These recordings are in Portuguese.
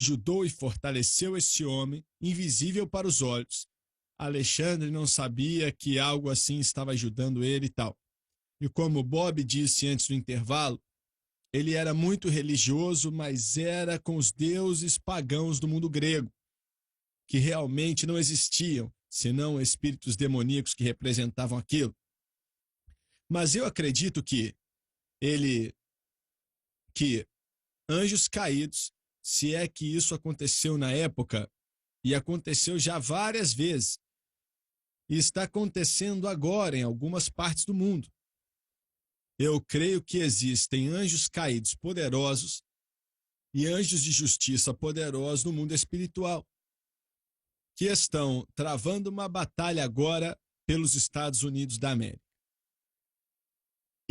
ajudou e fortaleceu esse homem, invisível para os olhos. Alexandre não sabia que algo assim estava ajudando ele e tal. E como Bob disse antes do intervalo, ele era muito religioso, mas era com os deuses pagãos do mundo grego, que realmente não existiam, senão espíritos demoníacos que representavam aquilo. Mas eu acredito que que anjos caídos, se é que isso aconteceu na época, e aconteceu já várias vezes, e está acontecendo agora em algumas partes do mundo. Eu creio que existem anjos caídos poderosos e anjos de justiça poderosos no mundo espiritual, que estão travando uma batalha agora pelos Estados Unidos da América.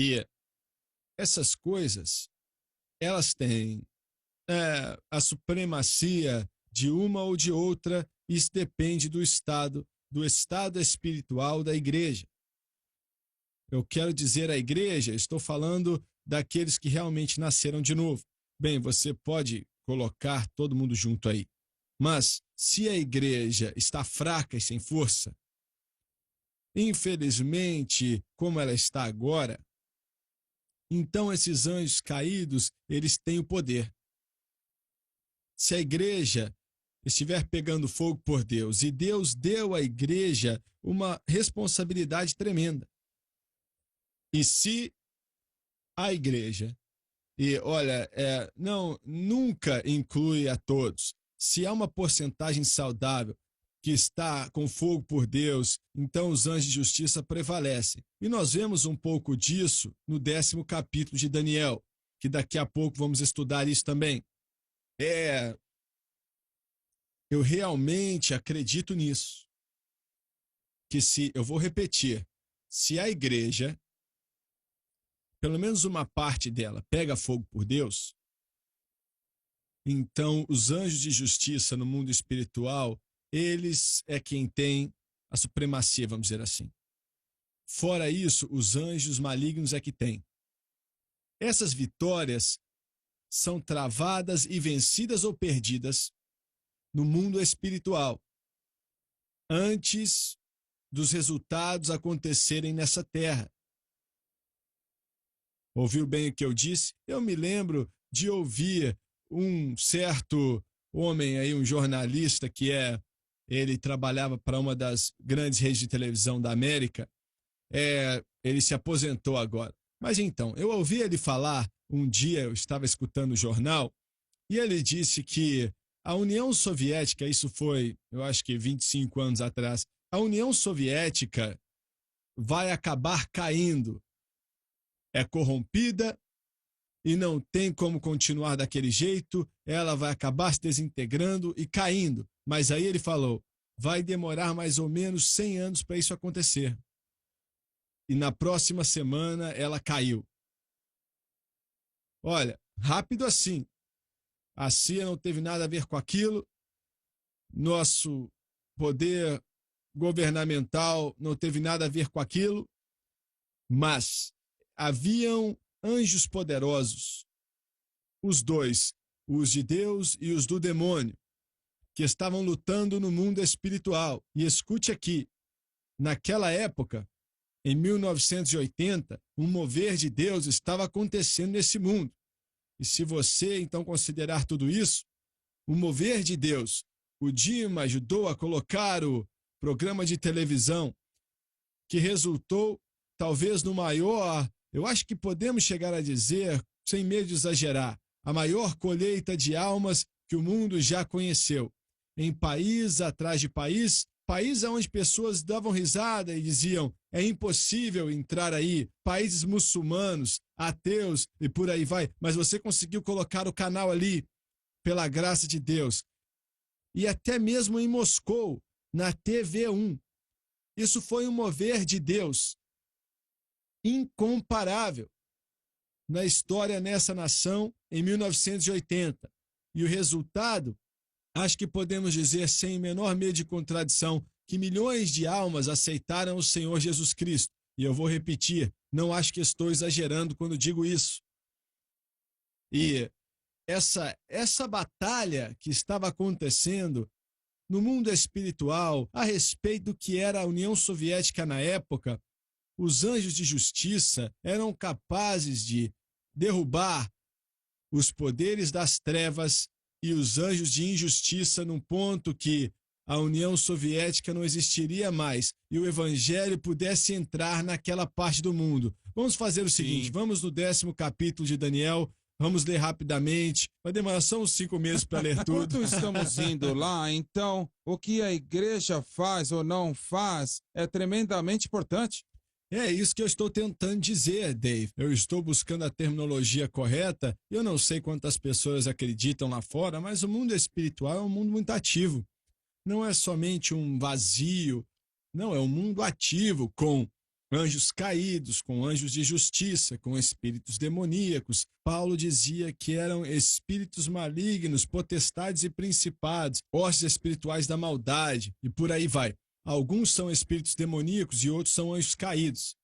E essas coisas, elas têm a supremacia de uma ou de outra, isso depende do estado espiritual da igreja. Eu quero dizer a igreja, estou falando daqueles que realmente nasceram de novo. Bem, você pode colocar todo mundo junto aí. Mas se a igreja está fraca e sem força, infelizmente, como ela está agora, então esses anjos caídos, eles têm o poder. Se a igreja estiver pegando fogo por Deus, e Deus deu à igreja uma responsabilidade tremenda. E se a igreja, e olha, não, nunca inclui a todos. Se há uma porcentagem saudável que está com fogo por Deus, então os anjos de justiça prevalecem. E nós vemos um pouco disso no 10º capítulo de Daniel, que daqui a pouco vamos estudar isso também. Eu realmente acredito nisso. Que eu vou repetir, se a igreja, pelo menos uma parte dela, pega fogo por Deus, então os anjos de justiça no mundo espiritual, eles é quem tem a supremacia, vamos dizer assim. Fora isso, os anjos malignos é que têm. Essas vitórias são travadas e vencidas ou perdidas no mundo espiritual, antes dos resultados acontecerem nessa terra. Ouviu bem o que eu disse? Eu me lembro de ouvir um certo homem aí, um jornalista ele trabalhava para uma das grandes redes de televisão da América, ele se aposentou agora. Mas então, eu ouvi ele falar, um dia eu estava escutando o jornal, e ele disse que a União Soviética, isso foi, eu acho que 25 anos atrás, a União Soviética vai acabar caindo. É corrompida e não tem como continuar daquele jeito, ela vai acabar se desintegrando e caindo. Mas aí ele falou, vai demorar mais ou menos 100 anos para isso acontecer. E na próxima semana ela caiu. Olha, rápido assim. A CIA não teve nada a ver com aquilo, nosso poder governamental não teve nada a ver com aquilo, mas haviam anjos poderosos, os dois, os de Deus e os do demônio, que estavam lutando no mundo espiritual. E escute aqui, naquela época, em 1980, um mover de Deus estava acontecendo nesse mundo. E se você então considerar tudo isso, o mover de Deus, o Dima ajudou a colocar o programa de televisão que resultou talvez no maior, eu acho que podemos chegar a dizer, sem medo de exagerar, a maior colheita de almas que o mundo já conheceu. Em país atrás de país, país onde pessoas davam risada e diziam, é impossível entrar aí, países muçulmanos, ateus e por aí vai, mas você conseguiu colocar o canal ali, pela graça de Deus. E até mesmo em Moscou, na TV1. Isso foi um mover de Deus incomparável na história nessa nação em 1980. E o resultado, acho que podemos dizer sem menor medo de contradição, que milhões de almas aceitaram o Senhor Jesus Cristo. E eu vou repetir, não acho que estou exagerando quando digo isso. E essa batalha que estava acontecendo no mundo espiritual a respeito do que era a União Soviética na época, os anjos de justiça eram capazes de derrubar os poderes das trevas e os anjos de injustiça num ponto que a União Soviética não existiria mais e o evangelho pudesse entrar naquela parte do mundo. Vamos fazer o seguinte, vamos no 10º capítulo de Daniel, vamos ler rapidamente, vai demorar só uns 5 meses para ler tudo. Enquanto estamos indo lá, então, o que a igreja faz ou não faz é tremendamente importante. É isso que eu estou tentando dizer, Dave. Eu estou buscando a terminologia correta. Eu não sei quantas pessoas acreditam lá fora, mas o mundo espiritual é um mundo muito ativo. Não é somente um vazio, não, é um mundo ativo, com anjos caídos, com anjos de justiça, com espíritos demoníacos. Paulo dizia que eram espíritos malignos, potestades e principados, hostes espirituais da maldade, e por aí vai. Alguns são espíritos demoníacos e outros são anjos caídos.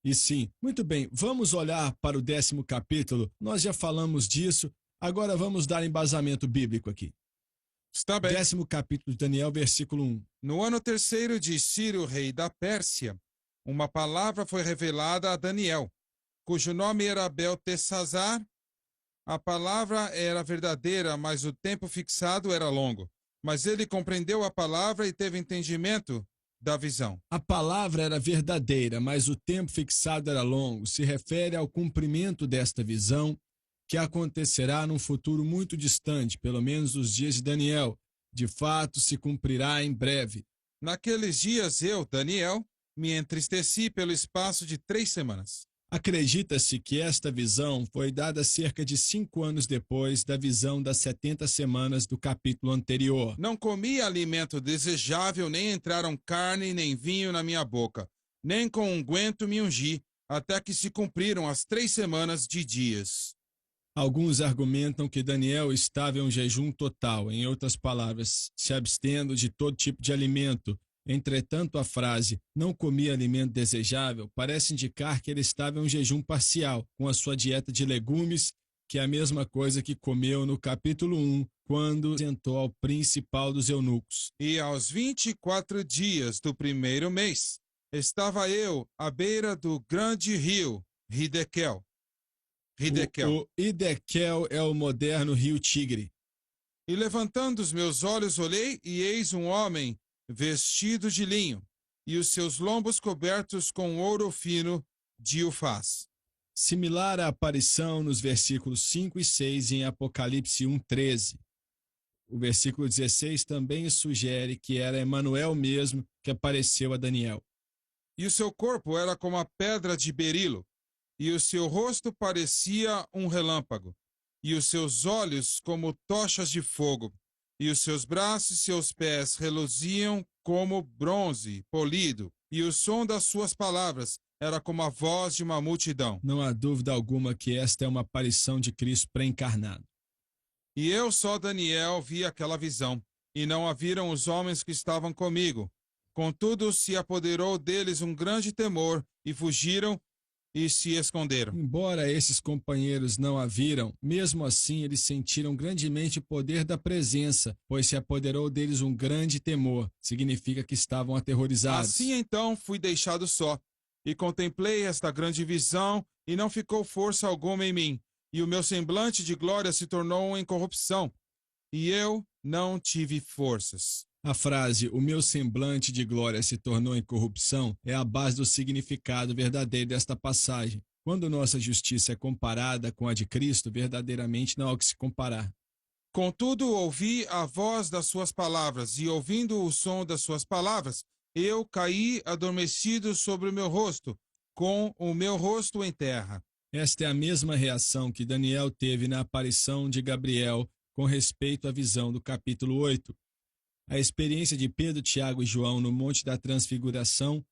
E sim, muito bem, vamos olhar para o 10º capítulo. Nós já falamos disso, agora vamos dar embasamento bíblico aqui. Está bem. 10º capítulo de Daniel, versículo 1. No ano 3º de Ciro, rei da Pérsia, uma palavra foi revelada a Daniel, cujo nome era Beltesazar. A palavra era verdadeira, mas o tempo fixado era longo. Mas ele compreendeu a palavra e teve entendimento da visão. A palavra era verdadeira, mas o tempo fixado era longo. Se refere ao cumprimento desta visão, que acontecerá num futuro muito distante, pelo menos os dias de Daniel. De fato, se cumprirá em breve. Naqueles dias eu, Daniel, me entristeci pelo espaço de 3 semanas. Acredita-se que esta visão foi dada cerca de 5 anos depois da visão das 70 semanas do capítulo anterior. Não comi alimento desejável, nem entraram carne nem vinho na minha boca, nem com unguento me ungi, até que se cumpriram as 3 semanas de dias. Alguns argumentam que Daniel estava em um jejum total, em outras palavras, se abstendo de todo tipo de alimento. Entretanto, a frase "não comia alimento desejável" parece indicar que ele estava em um jejum parcial, com a sua dieta de legumes, que é a mesma coisa que comeu no capítulo 1, quando sentou ao principal dos eunucos. E aos 24 dias do 1º mês, estava eu à beira do grande rio Hidekel. O Hidekel é o moderno rio Tigre. E levantando os meus olhos olhei, e eis um homem vestido de linho, e os seus lombos cobertos com ouro fino de Ufaz. Similar à aparição nos versículos 5 e 6 em Apocalipse 1:13. O versículo 16 também sugere que era Emanuel mesmo que apareceu a Daniel. E o seu corpo era como a pedra de berilo, e o seu rosto parecia um relâmpago, e os seus olhos como tochas de fogo, e os seus braços e seus pés reluziam como bronze polido, e o som das suas palavras era como a voz de uma multidão. Não há dúvida alguma que esta é uma aparição de Cristo pré-encarnado. E eu só, Daniel, vi aquela visão, e não a viram os homens que estavam comigo. Contudo, se apoderou deles um grande temor, e fugiram e se esconderam. Embora esses companheiros não a viram, mesmo assim eles sentiram grandemente o poder da presença, pois se apoderou deles um grande temor. Significa que estavam aterrorizados. Assim então fui deixado só, e contemplei esta grande visão, e não ficou força alguma em mim, e o meu semblante de glória se tornou em corrupção, e eu não tive forças. A frase "o meu semblante de glória se tornou em corrupção" é a base do significado verdadeiro desta passagem. Quando nossa justiça é comparada com a de Cristo, verdadeiramente não há o que se comparar. Contudo, ouvi a voz das suas palavras, e ouvindo o som das suas palavras, eu caí adormecido sobre o meu rosto, com o meu rosto em terra. Esta é a mesma reação que Daniel teve na aparição de Gabriel com respeito à visão do capítulo 8. A experiência de Pedro, Tiago e João no Monte da Transfiguração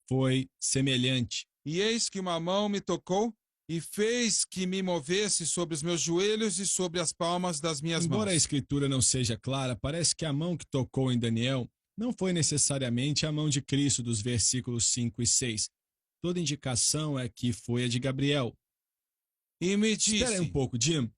foi semelhante. E eis que uma mão me tocou e fez que me movesse sobre os meus joelhos e sobre as palmas das minhas Embora a mãos. escritura não seja clara, parece que a mão que tocou em Daniel não foi necessariamente a mão de Cristo dos versículos 5 e 6. Toda indicação é que foi a de Gabriel. E me disse... Espera aí um pouco, Jim.